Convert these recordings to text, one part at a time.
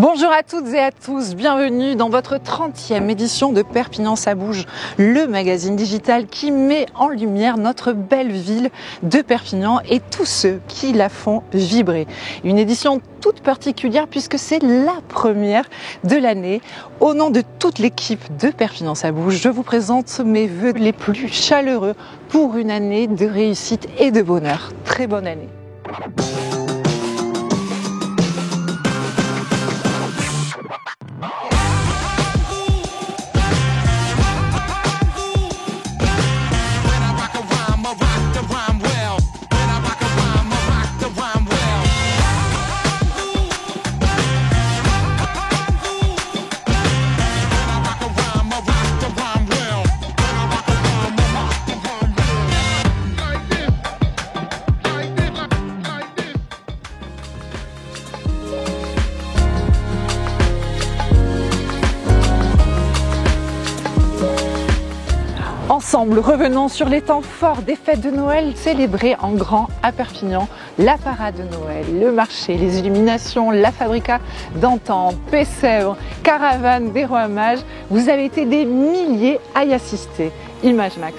Bonjour à toutes et à tous, bienvenue dans votre 30e édition de Perpignan ça bouge, le magazine digital qui met en lumière notre belle ville de Perpignan et tous ceux qui la font vibrer. Une édition toute particulière puisque c'est la première de l'année. Au nom de toute l'équipe de Perpignan ça bouge, je vous présente mes vœux les plus chaleureux pour une année de réussite et de bonheur. Très bonne année. Ensemble, revenons sur les temps forts des fêtes de Noël célébrées en grand à Perpignan. La parade de Noël, le marché, les illuminations, la fabrica d'antan, Pessèvres, caravane des rois mages. Vous avez été des milliers à y assister. Image Max.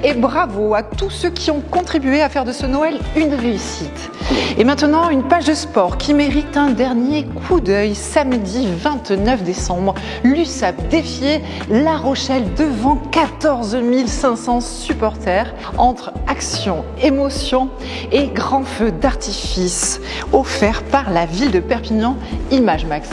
Et bravo à tous ceux qui ont contribué à faire de ce Noël une réussite. Et maintenant, une page de sport qui mérite un dernier coup d'œil. Samedi 29 décembre, l'USAP défiait La Rochelle devant 14 500 supporters. Entre action, émotion et grand feu d'artifice offert par la ville de Perpignan. Image Max.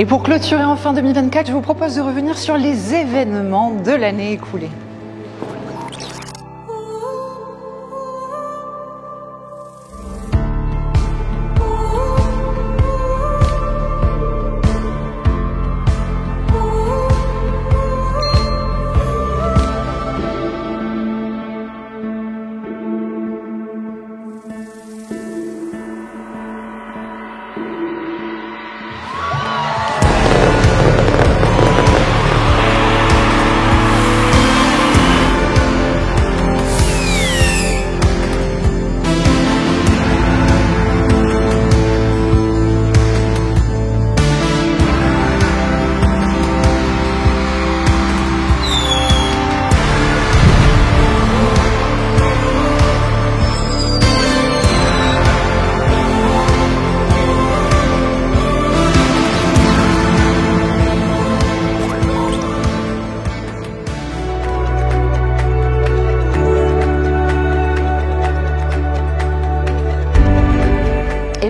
Et pour clôturer en fin 2024, je vous propose de revenir sur les événements de l'année écoulée.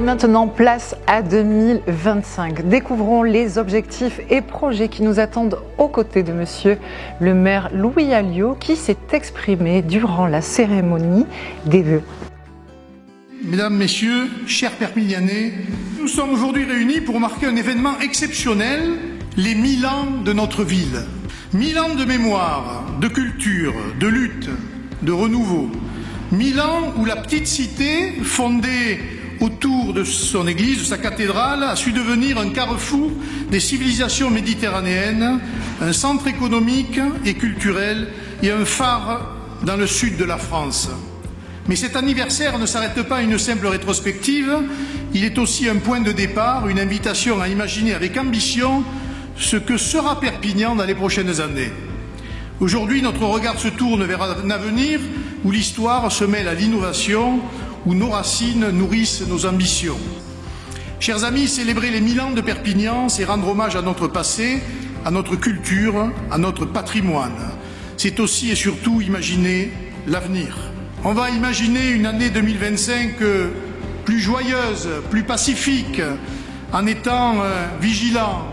Maintenant, place à 2025. Découvrons les objectifs et projets qui nous attendent aux côtés de monsieur le maire Louis Alliot qui s'est exprimé durant la cérémonie des vœux. Mesdames, Messieurs, chers Perpignanais, nous sommes aujourd'hui réunis pour marquer un événement exceptionnel, les 1000 ans de notre ville. 1000 ans de mémoire, de culture, de lutte, de renouveau. 1000 ans où la petite cité, fondée autour de son église, de sa cathédrale, a su devenir un carrefour des civilisations méditerranéennes, un centre économique et culturel et un phare dans le sud de la France. Mais cet anniversaire ne s'arrête pas à une simple rétrospective, il est aussi un point de départ, une invitation à imaginer avec ambition ce que sera Perpignan dans les prochaines années. Aujourd'hui, notre regard se tourne vers un avenir où l'histoire se mêle à l'innovation, où nos racines nourrissent nos ambitions. Chers amis, célébrer les 1000 ans de Perpignan, c'est rendre hommage à notre passé, à notre culture, à notre patrimoine. C'est aussi et surtout imaginer l'avenir. On va imaginer une année 2025 plus joyeuse, plus pacifique, en étant vigilant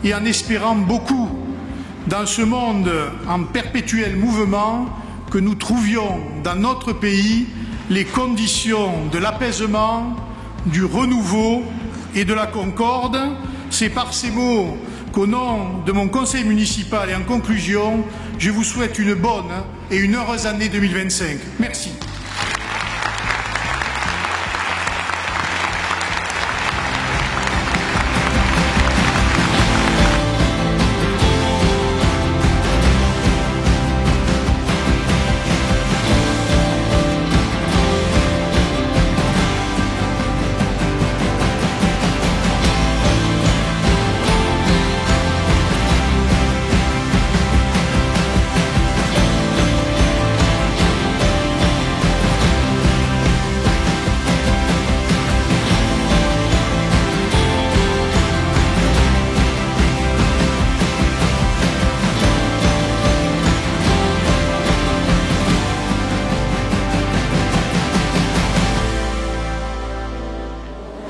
et en espérant beaucoup dans ce monde en perpétuel mouvement que nous trouvions dans notre pays les conditions de l'apaisement, du renouveau et de la concorde. C'est par ces mots qu'au nom de mon conseil municipal et en conclusion, je vous souhaite une bonne et une heureuse année 2025. Merci.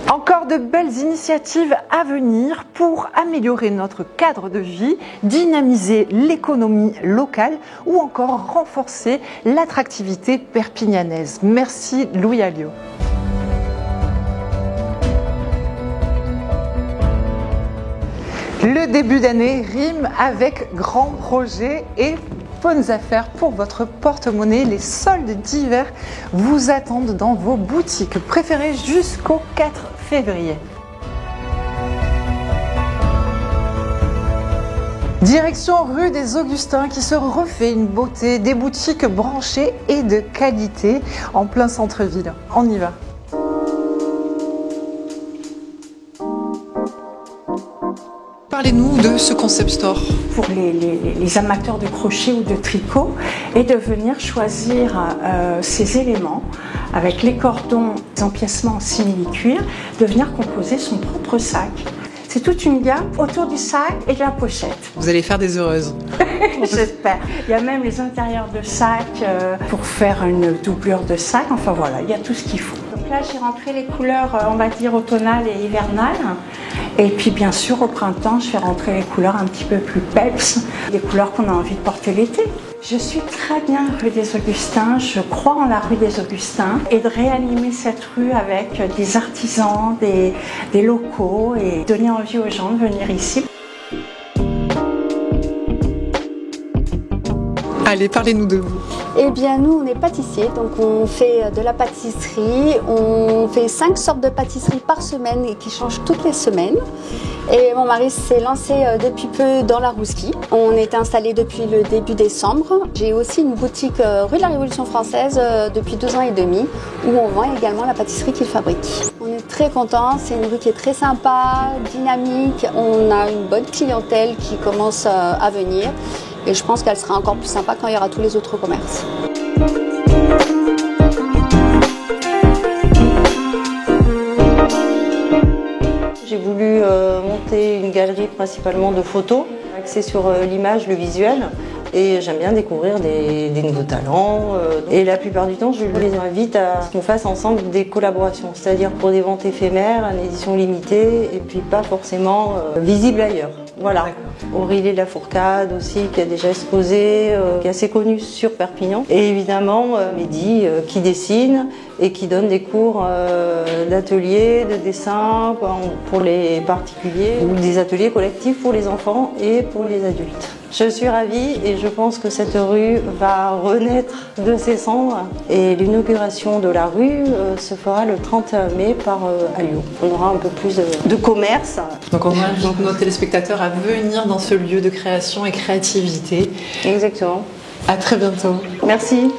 Encore de belles initiatives à venir pour améliorer notre cadre de vie, dynamiser l'économie locale ou encore renforcer l'attractivité perpignanaise. Merci Louis Alliot. Le début d'année rime avec grands projets et bonnes affaires pour votre porte-monnaie. Les soldes d'hiver vous attendent dans vos boutiques préférées jusqu'au 4 février. Direction rue des Augustins qui se refait une beauté, des boutiques branchées et de qualité en plein centre-ville. On y va. Parlez-nous de ce concept store. Pour les amateurs de crochet ou de tricot, et de venir choisir ces éléments avec les cordons, les empiècements en simili-cuir, de venir composer son propre sac. C'est toute une gamme autour du sac et de la pochette. Vous allez faire des heureuses. J'espère. Il y a même les intérieurs de sac pour faire une doublure de sac. Enfin voilà, il y a tout ce qu'il faut. Donc là, j'ai rentré les couleurs, on va dire, automnales et hivernales. Et puis, bien sûr, au printemps, je vais rentrer les couleurs un petit peu plus peps, des couleurs qu'on a envie de porter l'été. Je suis très bien rue des Augustins, je crois en la rue des Augustins et de réanimer cette rue avec des artisans, des locaux et donner envie aux gens de venir ici. Allez, parlez-nous de vous. Eh bien, nous, on est pâtissiers, donc on fait de la pâtisserie. On fait 5 sortes de pâtisseries par semaine et qui changent toutes les semaines. Et mon mari s'est lancé depuis peu dans la rousquie. On est installé depuis le début décembre. J'ai aussi une boutique rue de la Révolution française depuis 2 ans et demi où on vend également la pâtisserie qu'il fabrique. On est très contents, c'est une rue qui est très sympa, dynamique. On a une bonne clientèle qui commence à venir. Et je pense qu'elle sera encore plus sympa quand il y aura tous les autres commerces. J'ai voulu monter une galerie principalement de photos, axée sur l'image, le visuel. Et j'aime bien découvrir des nouveaux talents. Et la plupart du temps, je les invite à ce qu'on fasse ensemble des collaborations, c'est-à-dire pour des ventes éphémères, en édition limitée, et puis pas forcément visibles ailleurs. Voilà. Aurélie Lafourcade aussi, qui a déjà exposé, qui est assez connue sur Perpignan. Et évidemment, Mehdi, qui dessine et qui donne des cours d'atelier, de dessin pour les particuliers, ou des ateliers collectifs pour les enfants et pour les adultes. Je suis ravie et je pense que cette rue va renaître de ses cendres. Et l'inauguration de la rue se fera le 30 mai à Lyon. On aura un peu plus de commerce. Donc on invite nos téléspectateurs à venir dans ce lieu de création et créativité. Exactement. À très bientôt. Merci.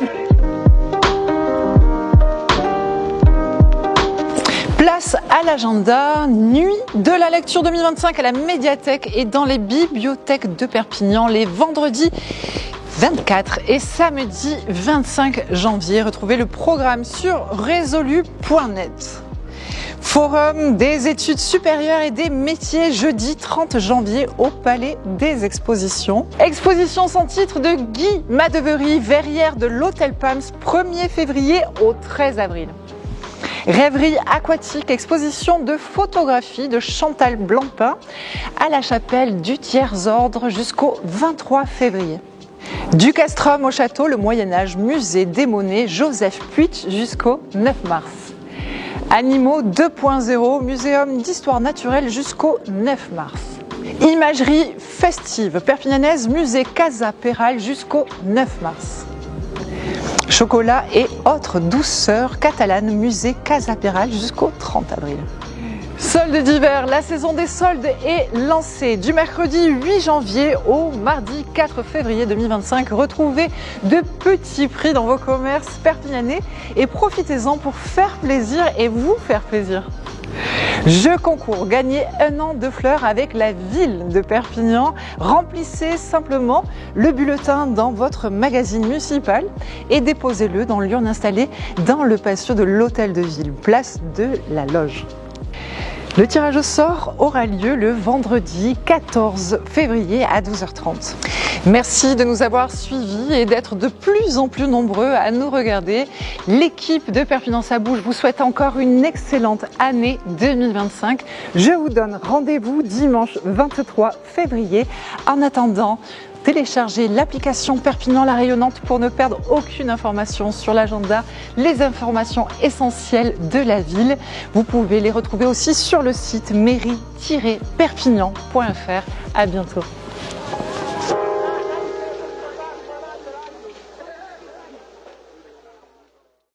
Place à l'agenda, nuit de la lecture 2025 à la médiathèque et dans les bibliothèques de Perpignan les vendredis 24 et samedi 25 janvier. Retrouvez le programme sur résolu.net. Forum des études supérieures et des métiers jeudi 30 janvier au Palais des Expositions. Exposition sans titre de Guy Madevery, verrière de l'Hôtel Palms, 1er février au 13 avril. Rêverie aquatique, exposition de photographie de Chantal Blancpain à la chapelle du Tiers-Ordre jusqu'au 23 février. Du Castrum au château, le Moyen-Âge, musée des monnaies Joseph Puitch jusqu'au 9 mars. Animaux 2.0, muséum d'histoire naturelle jusqu'au 9 mars. Imagerie festive, perpignanaise, musée Casa Peral jusqu'au 9 mars. Chocolat et autres douceurs catalanes, musée Casa Peral jusqu'au 30 avril. Soldes d'hiver, la saison des soldes est lancée du mercredi 8 janvier au mardi 4 février 2025. Retrouvez de petits prix dans vos commerces perpignanais et profitez-en pour faire plaisir et vous faire plaisir. Jeu concours, gagnez 1 an de fleurs avec la ville de Perpignan. Remplissez simplement le bulletin dans votre magazine municipal et déposez-le dans l'urne installée dans le patio de l'hôtel de ville, place de la Loge. Le tirage au sort aura lieu le vendredi 14 février à 12h30. Merci de nous avoir suivis et d'être de plus en plus nombreux à nous regarder. L'équipe de Perpignan ça bouge vous souhaite encore une excellente année 2025. Je vous donne rendez-vous dimanche 23 février. En attendant, téléchargez l'application Perpignan la rayonnante pour ne perdre aucune information sur l'agenda, les informations essentielles de la ville. Vous pouvez les retrouver aussi sur le site mairie-perpignan.fr. À bientôt.